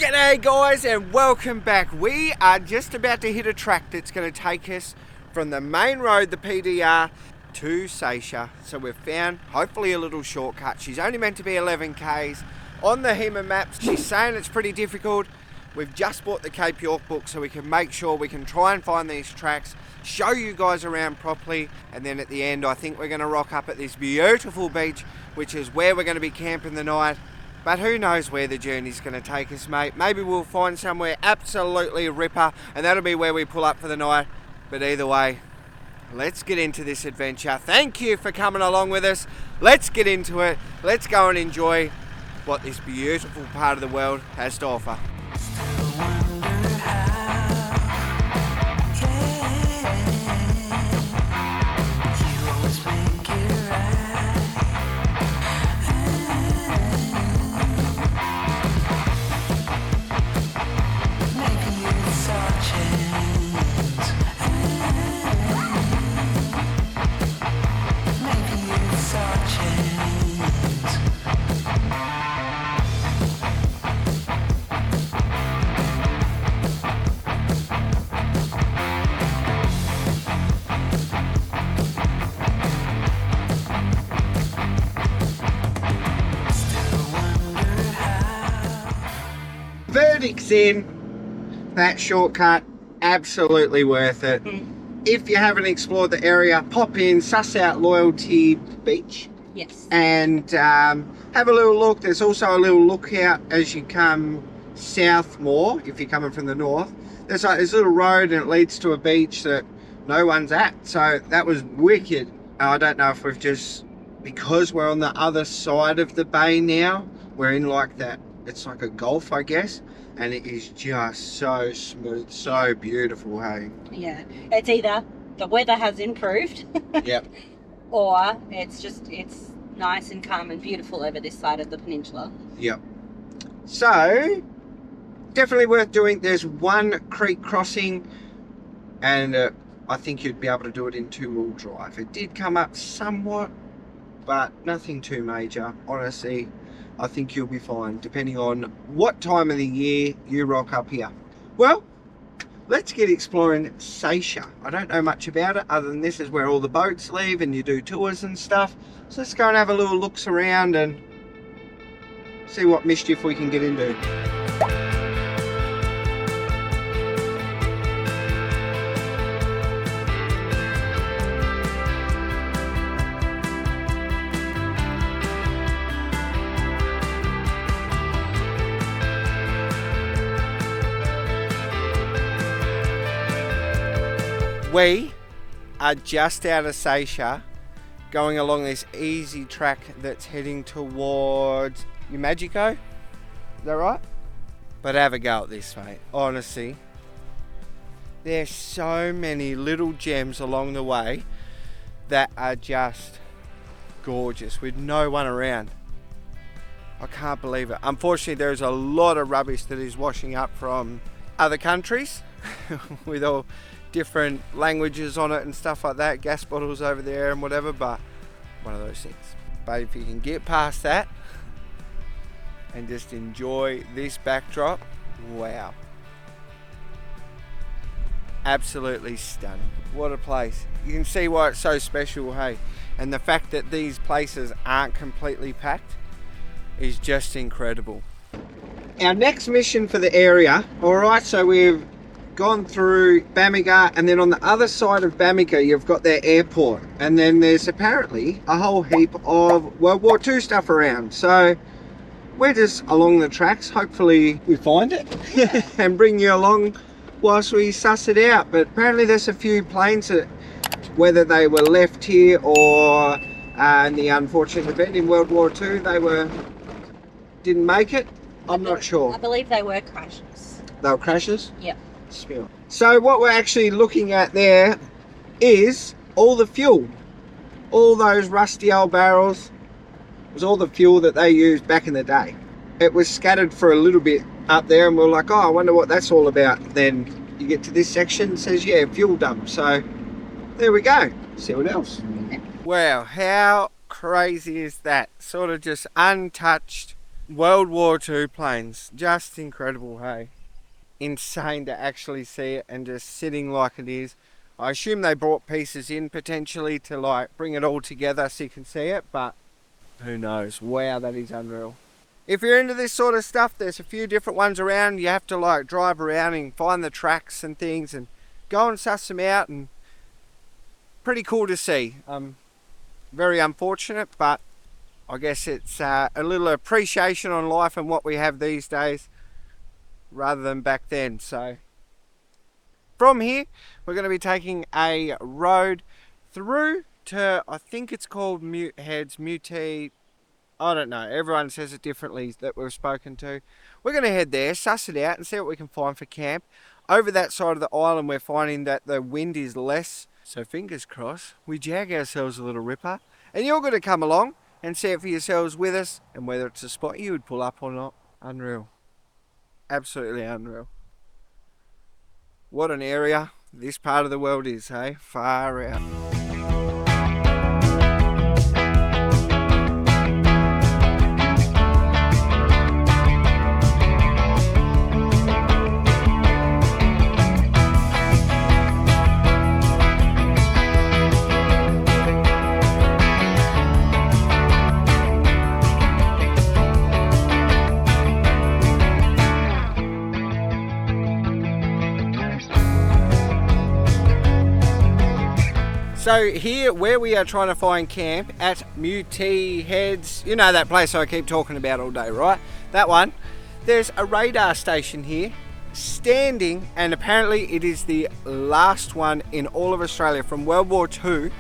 G'day guys and welcome back. We are just about to hit a track that's going to take us from the main road, the PDR, to Seisha. So we've found hopefully a little shortcut. She's only meant to be 11 Ks. On the HEMA maps, she's saying it's pretty difficult. We've just bought the Cape York book so we can make sure we can try and find these tracks, show you guys around properly, and then at the end I think we're going to rock up at this beautiful beach, which is where we're going to be camping the night. But who knows where the journey's going to take us, mate. Maybe we'll find somewhere absolutely ripper and that'll be where we pull up for the night. But either way, let's get into this adventure. Thank you for coming along with us. Let's get into it. Let's go and enjoy what this beautiful part of the world has to offer. Verdict's in. That shortcut, absolutely worth it. If you haven't explored the area, pop in, suss out Loyalty Beach. Yes. And have a little look. There's also a little lookout as you come south more, if you're coming from the north. There's like this little road and it leads to a beach that no one's at. So that was wicked. I don't know if we've just, because we're on the other side of the bay now, we're in like that, it's like a gulf, I guess, and it is just so smooth, so beautiful, hey? Yeah, it's either the weather has improved Yep. or it's nice and calm and beautiful over this side of the peninsula. Yep. So, definitely worth doing. There's one creek crossing and I think you'd be able to do it in two-wheel drive. It did come up somewhat, but nothing too major, honestly. I think you'll be fine, depending on what time of the year you rock up here. Well, let's get exploring Seisha. I don't know much about it, other than this is where all the boats leave and you do tours and stuff. So let's go and have a little looks around and see what mischief we can get into. We are just out of Seisha, going along this easy track that's heading towards Magico. Is that right? But have a go at this, mate. Honestly, there's so many little gems along the way that are just gorgeous with no one around. I can't believe it. Unfortunately, there's a lot of rubbish that is washing up from other countries with all different languages on it and stuff like that, gas bottles over there and whatever, but one of those things. But if you can get past that and just enjoy this backdrop, wow, absolutely stunning. What a place. You can see why it's so special, hey, and the fact that these places aren't completely packed is just incredible. Our next mission for the area, alright, so we've gone through Bamaga, and then on the other side of Bamaga you've got their airport, and then there's apparently a whole heap of World War II stuff around. So we're just along the tracks, hopefully we find it and bring you along whilst we suss it out. But apparently there's a few planes that, whether they were left here or in the unfortunate event in World War II didn't make it, I'm not sure. I believe they were crashes. They were crashes? Yep. So what we're actually looking at there is all the fuel. All those rusty old barrels was all the fuel that they used back in the day. It was scattered for a little bit up there and we're like, oh, I wonder what that's all about. Then you get to this section, it says, yeah, fuel dump. So there we go. See what else. Wow, how crazy is that? Sort of just untouched World War II planes. Just incredible, hey? Insane to actually see it and just sitting like it is. I assume they brought pieces in potentially to like bring it all together so you can see it, but who knows? Wow, that is unreal. If you're into this sort of stuff, there's a few different ones around. You have to like drive around and find the tracks and things and go and suss them out, and pretty cool to see. Very unfortunate, but I guess it's a little appreciation on life and what we have these days rather than back then. So from here, we're going to be taking a road through to, I think it's called Mutee Heads, Mutee, I don't know, everyone says it differently that we've spoken to. We're going to head there, suss it out and see what we can find for camp. Over that side of the island, we're finding that the wind is less, so fingers crossed, we jag ourselves a little ripper. And you're going to come along and see it for yourselves with us, and whether it's a spot you would pull up or not. Unreal. Absolutely unreal. What an area this part of the world is, hey? Far out. So here, where we are trying to find camp at Mutee Heads, you know that place I keep talking about all day, right? That one. There's a radar station here, standing, and apparently it is the last one in all of Australia from World War II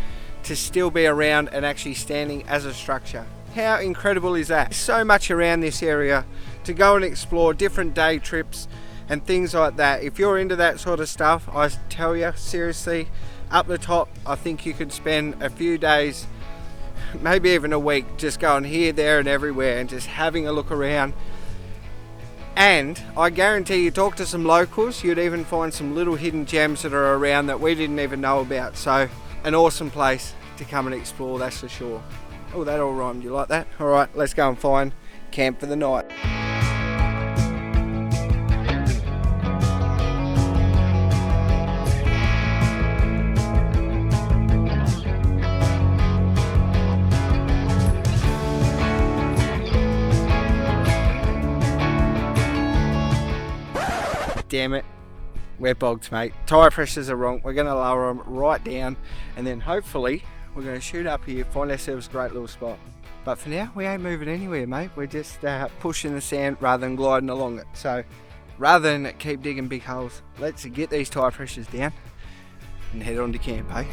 to still be around and actually standing as a structure. How incredible is that? So much around this area to go and explore, different day trips and things like that. If you're into that sort of stuff, I tell you, seriously, up the top, I think you could spend a few days, maybe even a week, just going here, there and everywhere and just having a look around. And I guarantee you talk to some locals, you'd even find some little hidden gems that are around that we didn't even know about. So an awesome place to come and explore, that's for sure. Oh, that all rhymed, you like that? All right, let's go and find camp for the night. Damn it, we're bogged, mate. Tyre pressures are wrong. We're going to lower them right down, and then hopefully we're going to shoot up here, find ourselves a great little spot. But for now, we ain't moving anywhere, mate. We're just pushing the sand rather than gliding along it. So rather than keep digging big holes, let's get these tyre pressures down and head on to camp, eh?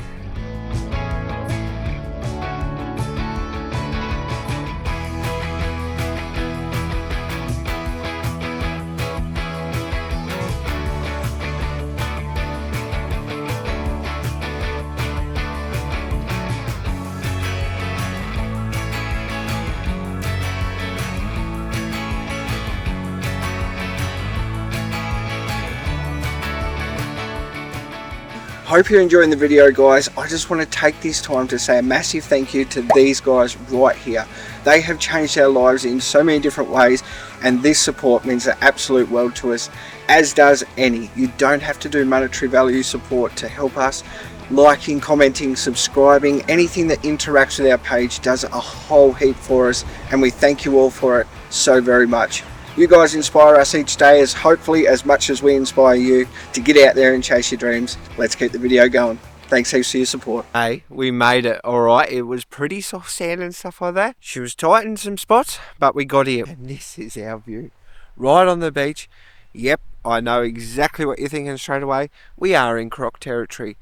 Hope you're enjoying the video, guys. I just want to take this time to say a massive thank you to these guys right here. They have changed our lives in so many different ways, and this support means the absolute world to us, as does any. You don't have to do monetary value support to help us. Liking, commenting, subscribing, anything that interacts with our page does a whole heap for us, and we thank you all for it so very much. You guys inspire us each day, as hopefully as much as we inspire you to get out there and chase your dreams. Let's keep the video going. Thanks heaps for your support. Hey, we made it alright. It was pretty soft sand and stuff like that. She was tight in some spots, but we got here. And this is our view. Right on the beach. Yep, I know exactly what you're thinking straight away. We are in croc territory.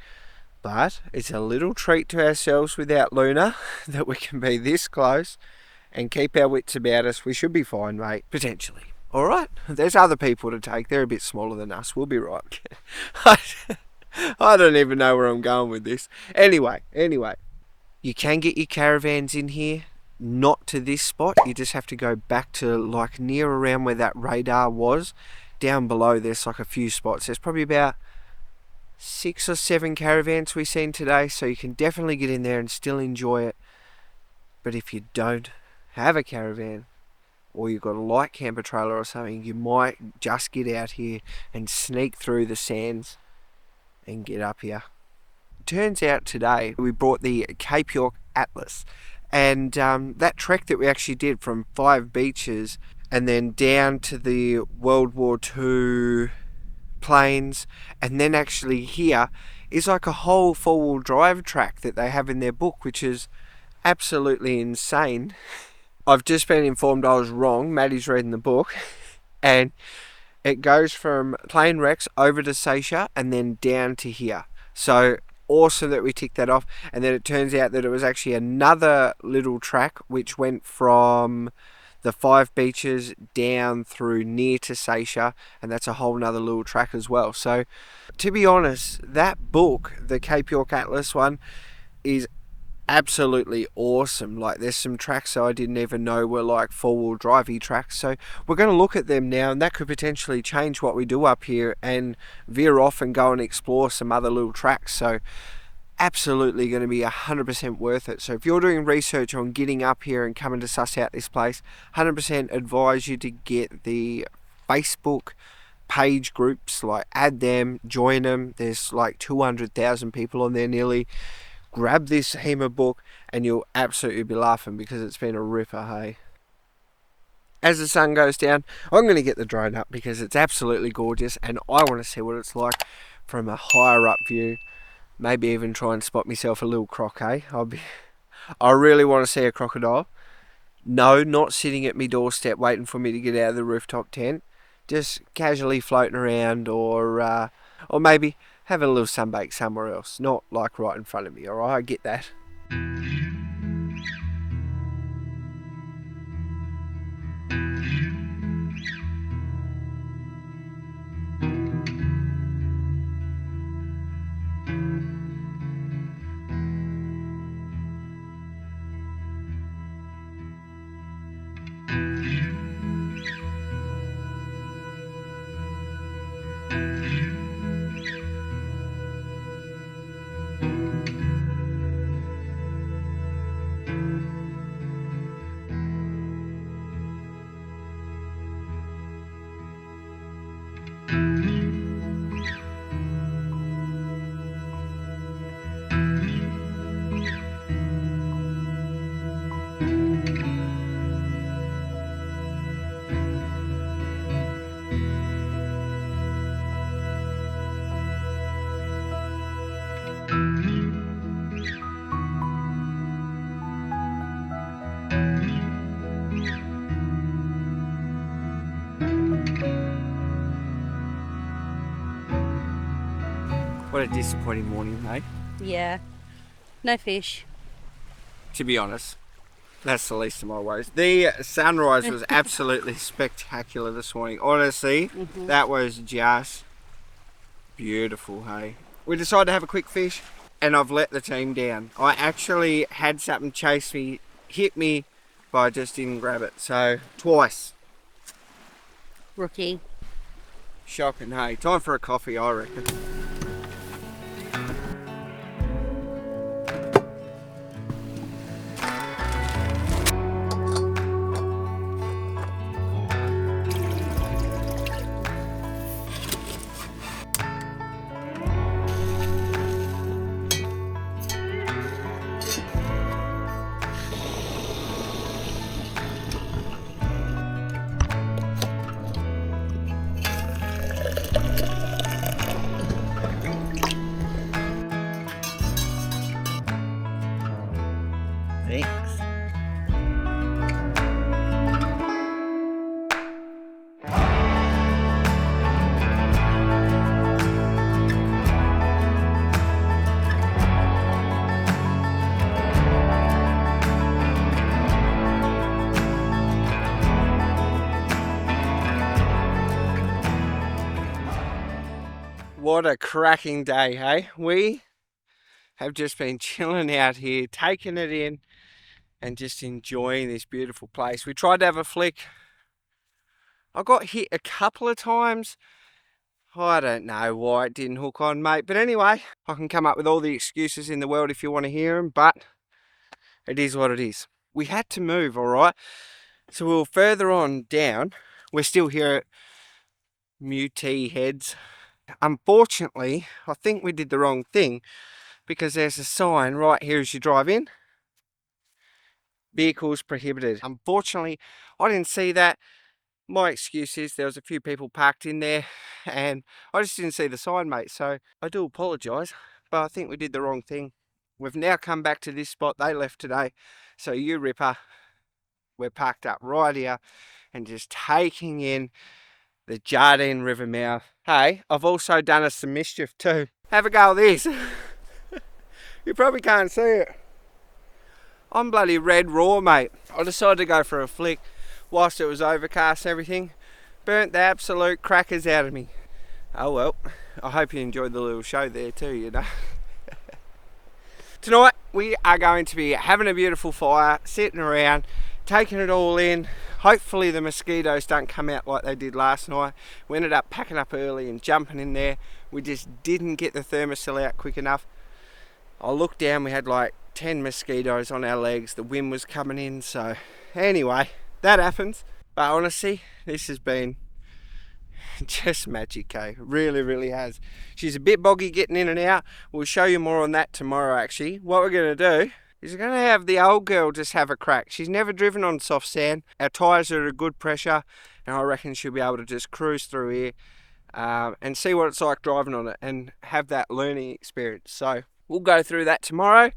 But it's a little treat to ourselves without Luna that we can be this close and keep our wits about us. We should be fine, mate. Potentially. Alright, there's other people to take. They're a bit smaller than us. We'll be right. I don't even know where I'm going with this. Anyway. You can get your caravans in here. Not to this spot. You just have to go back to like near around where that radar was. Down below there's like a few spots. There's probably about 6 or 7 caravans we've seen today. So you can definitely get in there and still enjoy it. But if you don't have a caravan or you've got a light camper trailer or something, you might just get out here and sneak through the sands and get up here. Turns out today we brought the Cape York Atlas, and that trek that we actually did from 5 beaches and then down to the World War II plains, and then actually here is like a whole 4-wheel drive track that they have in their book, which is absolutely insane. I've just been informed I was wrong. Maddie's reading the book, and it goes from Plain Rex over to Seisha and then down to here. So awesome that we ticked that off. And then it turns out that it was actually another little track which went from the 5 beaches down through near to Seisha, and that's a whole nother little track as well. So to be honest, that book, the Cape York Atlas one, is absolutely awesome. Like, there's some tracks that I didn't even know were like 4-wheel drivey tracks, so we're going to look at them now, and that could potentially change what we do up here and veer off and go and explore some other little tracks. So absolutely going to be 100% worth it. So if you're doing research on getting up here and coming to suss out this place, 100% advise you to get the Facebook page groups, like add them, join them. There's like 200,000 people on there nearly. Grab this HEMA book and you'll absolutely be laughing, because it's been a ripper, hey. As the sun goes down, I'm going to get the drone up because it's absolutely gorgeous, and I want to see what it's like from a higher up view. Maybe even try and spot myself a little croc, eh? I really want to see a crocodile. No, not sitting at my doorstep waiting for me to get out of the rooftop tent. Just casually floating around, or maybe having a little sunbake somewhere else. Not like right in front of me, alright? I get that. What a disappointing morning, mate. Yeah. No fish. To be honest, that's the least of my worries. The sunrise was absolutely spectacular this morning. Honestly, that was just beautiful, hey. We decided to have a quick fish, and I've let the team down. I actually had something chase me, hit me, but I just didn't grab it. So, twice. Rookie. Shocking, hey. Time for a coffee, I reckon. Thanks. What a cracking day, hey? We have just been chilling out here, taking it in, and just enjoying this beautiful place. We tried to have a flick. I got hit a couple of times. I don't know why it didn't hook on, mate. But anyway, I can come up with all the excuses in the world if you want to hear them, but it is what it is. We had to move, all right? So we're further on down. We're still here at Mutee Heads. Unfortunately, I think we did the wrong thing because there's a sign right here as you drive in. Vehicles prohibited. Unfortunately, I didn't see that. My excuse is there was a few people parked in there and I just didn't see the sign, mate. So I do apologise, but I think we did the wrong thing. We've now come back to this spot. They left today. So you ripper, we're parked up right here and just taking in the Jardine River mouth. Hey, I've also done us some mischief too. Have a go at this. You probably can't see it. I'm bloody red raw, mate. I decided to go for a flick whilst it was overcast and everything. Burnt the absolute crackers out of me. Oh well, I hope you enjoyed the little show there too, you know. Tonight we are going to be having a beautiful fire, sitting around, taking it all in. Hopefully the mosquitoes don't come out like they did last night. We ended up packing up early and jumping in there. We just didn't get the thermostat out quick enough. I looked down, we had like 10 mosquitoes on our legs. The wind was coming in, so anyway, that happens. But honestly, this has been just magic, eh? Really, really has. She's a bit boggy getting in and out. We'll show you more on that tomorrow, actually. What we're going to do is we're going to have the old girl just have a crack. She's never driven on soft sand. Our tyres are at a good pressure, and I reckon she'll be able to just cruise through here and see what it's like driving on it and have that learning experience. So we'll go through that tomorrow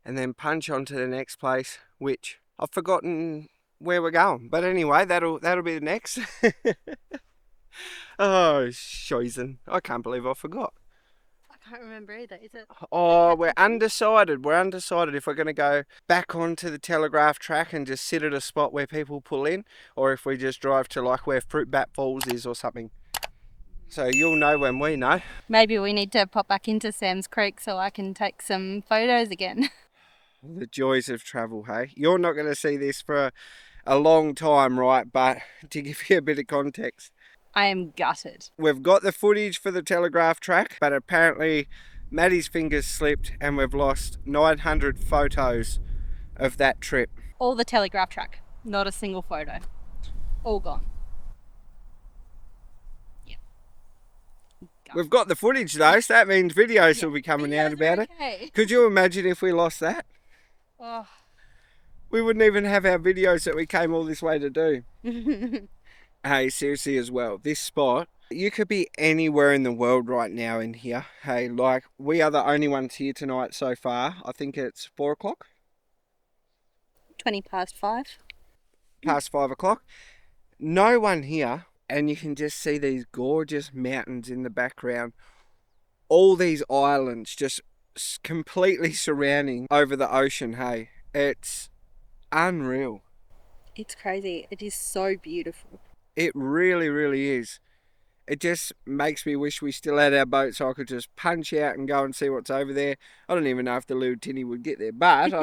and then punch on to the next place, which I've forgotten where we're going. But anyway, that'll be the next. Oh, shizen. I can't believe I forgot. I can't remember either, is it? Oh, we're undecided. We're undecided if we're going to go back onto the telegraph track and just sit at a spot where people pull in, or if we just drive to like where Fruit Bat Falls is or something. So you'll know when we know. Maybe we need to pop back into Sam's Creek so I can take some photos again. The joys of travel, hey? You're not going to see this for a long time, right? But to give you a bit of context, I am gutted. we've got the footage for the telegraph track, but apparently Maddie's fingers slipped and we've lost 900 photos of that trip. All the telegraph track, not a single photo. All gone. Yeah. We've got the footage though, so that means videos will be coming out about it. Could you imagine if we lost that? Oh. We wouldn't even have our videos that we came all this way to do. Hey, seriously as well, this spot, you could be anywhere in the world right now in here. Hey, like, we are the only ones here tonight so far. I think it's 4 o'clock? 20 past 5. Past 5 o'clock. No one here, and you can just see these gorgeous mountains in the background. All these islands just completely surrounding over the ocean, hey. It's unreal. It's crazy. It is so beautiful. It really, really is. It just makes me wish we still had our boat so I could just punch out and go and see what's over there. I don't even know if the little tinny would get there, but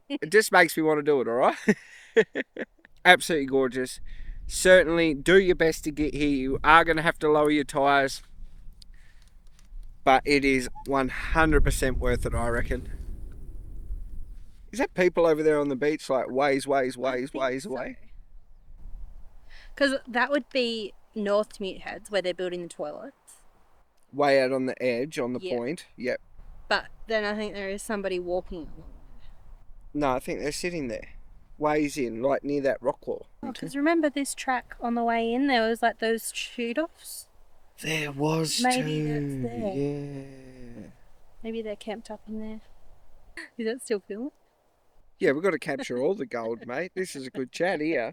it just makes me want to do it, all right? Absolutely gorgeous. Certainly do your best to get here. You are going to have to lower your tyres, but it is 100% worth it, I reckon. Is that people over there on the beach like ways away? Because that would be North Mutee Heads where they're building the toilets. Way out on the edge, on the point. Yep. But then I think there is somebody walking along. No, I think they're sitting there. Ways in, like near that rock wall. Because remember this track on the way in, there was like those shoot-offs? There was Maybe too. that's there. Yeah. Maybe they're camped up in there. Is that still filming? Yeah, we've got to capture all the gold, mate. This is a good chat here.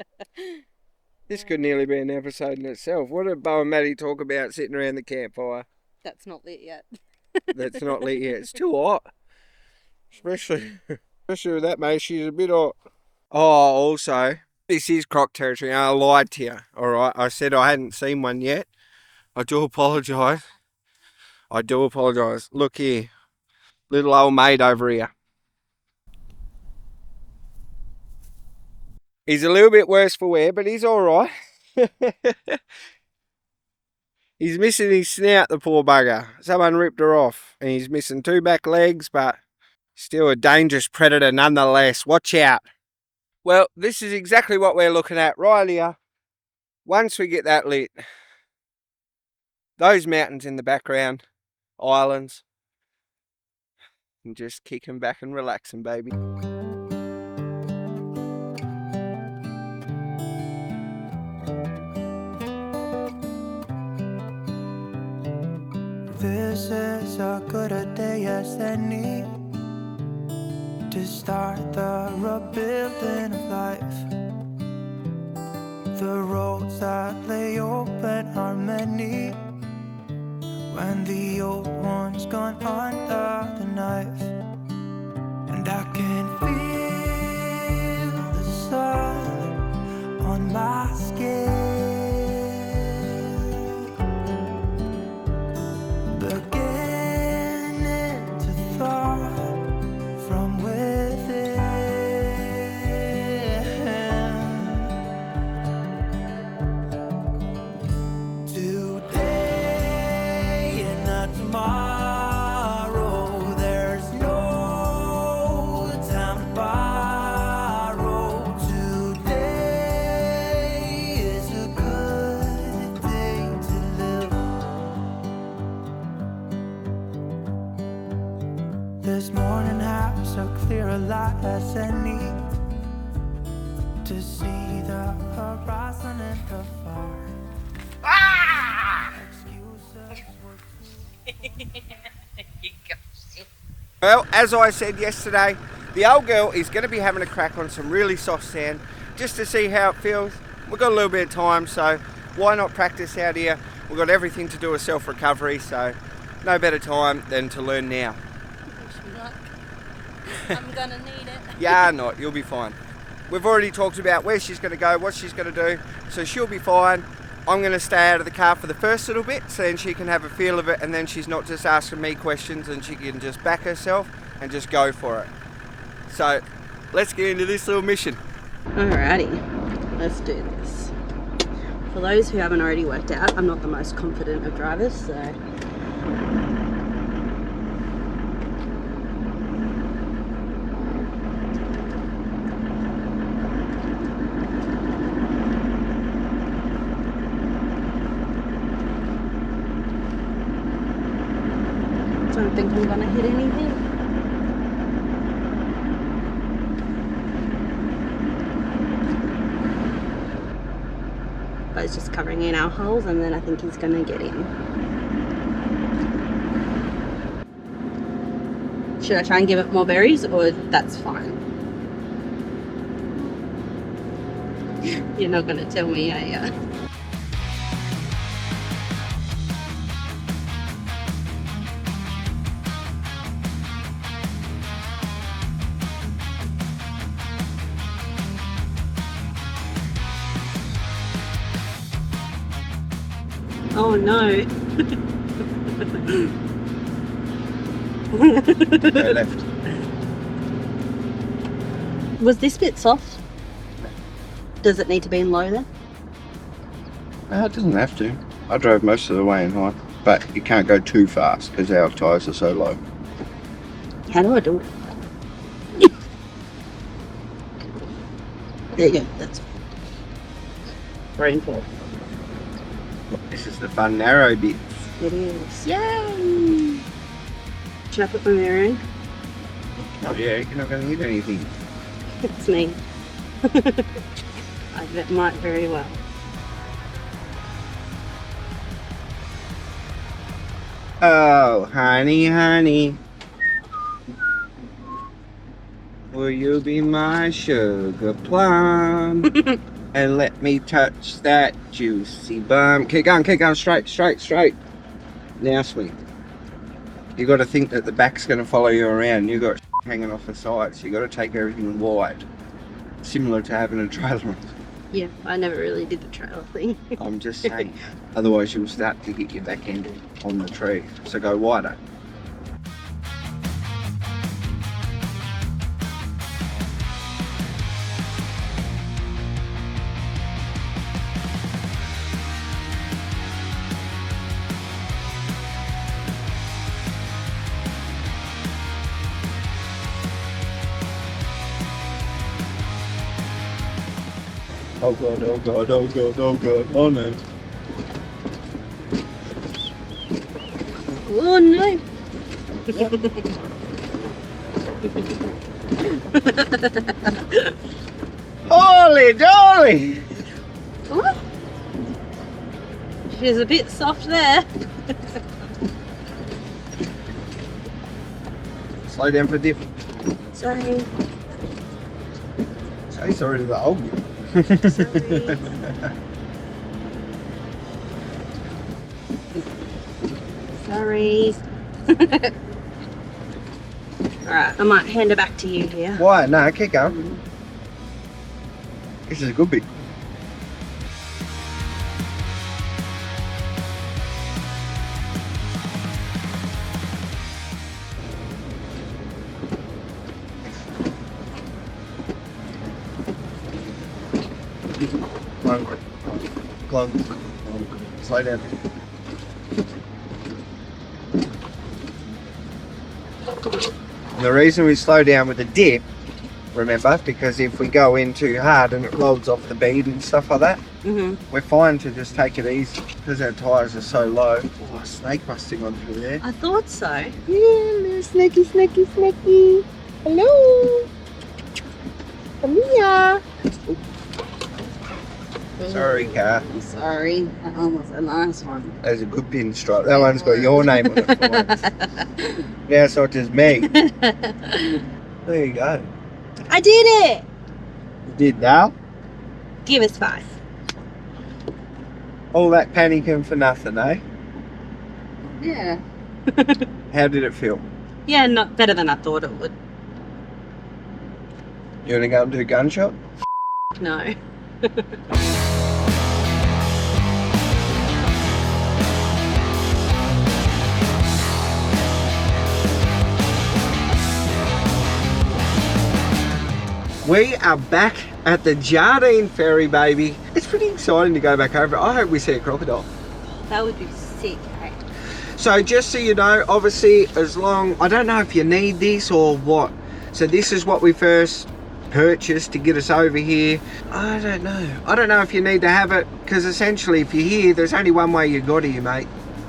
This could nearly be an episode in itself. What did Bo and Maddie talk about sitting around the campfire? That's not lit yet. That's not lit yet. It's too hot. Especially with that, mate. She's a bit hot. Oh, also, this is croc territory. I lied to you, all right? I said I hadn't seen one yet. I do apologise. Look here. Little old mate over here. He's a little bit worse for wear, but he's all right. He's missing his snout, the poor bugger. Someone ripped her off. And he's missing 2 back legs, but still a dangerous predator nonetheless. Watch out. Well, this is exactly what we're looking at right here. Once we get that lit, those mountains in the background, islands, and just kicking back and relaxing, baby. This is as good a day as any to start the rebuilding of life. The roads that lay open are many when the old one's gone under the knife. And I can feel the sun on my skin, beginning to thaw from within. Today and not tomorrow, there's no time to borrow. Today is a good day to live. This morning has a clearer light as any to see the horizon and the far. Well, as I said yesterday, the old girl is going to be having a crack on some really soft sand just to see how it feels. We've got a little bit of time, so why not practice out here? We've got everything to do with self-recovery, so no better time than to learn now. I'm gonna need it. Yeah, not. You'll be fine. We've already talked about where she's going to go, what she's going to do, so she'll be fine. I'm going to stay out of the car for the first little bit so then she can have a feel of it, and then she's not just asking me questions and she can just back herself and just go for it. So let's get into this little mission. Alrighty, let's do this. For those who haven't already worked out, I'm not the most confident of drivers, so I don't think I'm gonna hit anything. But it's just covering in our holes, and then I think he's gonna get in. Should I try and give it more berries, or that's fine? You're not gonna tell me, are you? Oh no. Go left. Was this bit soft? Does it need to be in low then? No, it doesn't have to. I drove most of the way in high, but you can't go too fast because our tyres are so low. How do I do it? There you go, that's 3 and 4. This is the fun narrow bit. It is. Yay! Should I put my mirror in? Oh yeah, you're not going to hit anything. It's me. I might very well. Oh, honey, honey, will you be my sugar plum? And let me touch that juicy bum. Keep going, straight, straight, straight. Now, sweet. You got to think that the back's going to follow you around. You got hanging off the sides. You got to take everything wide, similar to having a trailer. Yeah, I never really did the trailer thing. I'm just saying. Otherwise, you'll start to get your back end on the tree. So go wider. Oh god, oh god, oh god, oh god, oh no. Oh no. Holy dolly! Oh. She's a bit soft there. Slow down for dip. Sorry. Say sorry to the old you. Sorry. Alright, I might hand it back to you here. Why? No, keep going. This is a good bit. Clunk. Slow down. And the reason we slow down with the dip, remember, because if we go in too hard and it rolls off the bead and stuff like that, we're fine to just take it easy because our tyres are so low. Oh, a snake must have gone through there. I thought so. Yeah, little snaky, snaky, snaky. Hello. Come here. Sorry, car. Sorry, that one was a nice one. That's a good pinstripe. That one's got your name on it for once. Now it's not just me. There you go. I did it! You did now? Give us 5. All that panicking for nothing, eh? Yeah. How did it feel? Yeah, not better than I thought it would. You want to go and do a gunshot? No. We are back at the Jardine Ferry, baby. It's pretty exciting to go back over. I hope we see a crocodile. That would be sick, eh? So just so you know, obviously, as long, I don't know if you need this or what. So this is what we first purchased to get us over here. I don't know. I don't know if you need to have it, because essentially if you're here, there's only one way you got here, mate.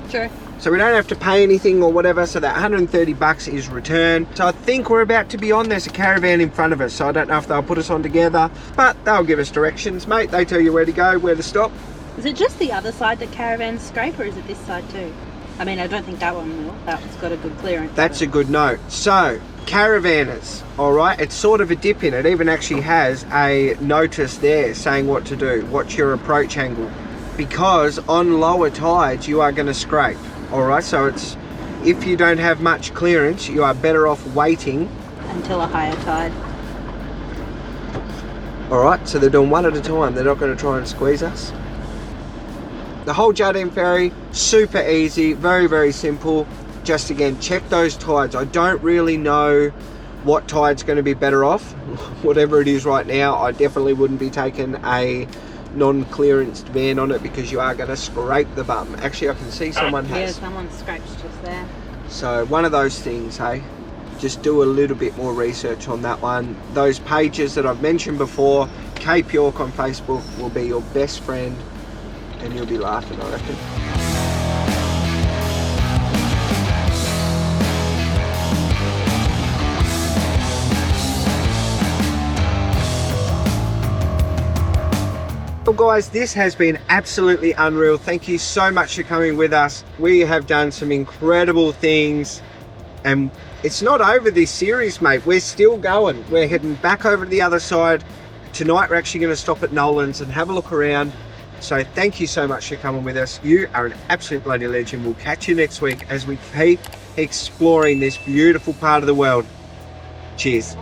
Sure. So we don't have to pay anything or whatever, so that 130 bucks is returned. So I think we're about to be on. There's a caravan in front of us, so I don't know if they'll put us on together, but they'll give us directions, mate. They tell you where to go, where to stop. Is it just the other side that caravans scrape, or is it this side too? I mean, I don't think that one will. That one's got a good clearance. That's a good note. So, caravanners, all right, it's sort of a dip in. It even actually has a notice there saying what to do. Watch your approach angle. Because on lower tides, you are going to scrape. All right, so it's, if you don't have much clearance, you are better off waiting until a higher tide. All right, so they're doing one at a time. They're not going to try and squeeze us. The whole Jardine Ferry, super easy, very, very simple. Just again, check those tides. I don't really know what tide's going to be better off. Whatever it is right now, I definitely wouldn't be taking a non-clearanced van on it, because you are going to scrape the bum. Actually, I can see someone has. Yeah, someone scraped just there. So one of those things, hey, just do a little bit more research on that one. Those pages that I've mentioned before, Cape York on Facebook, will be your best friend, and you'll be laughing, I reckon. Well guys, this has been absolutely unreal. Thank you so much for coming with us. We have done some incredible things, and it's not over this series, mate. We're still going. We're heading back over to the other side. Tonight we're actually going to stop at Nolan's and have a look around. So thank you so much for coming with us. You are an absolute bloody legend. We'll catch you next week as we keep exploring this beautiful part of the world. Cheers.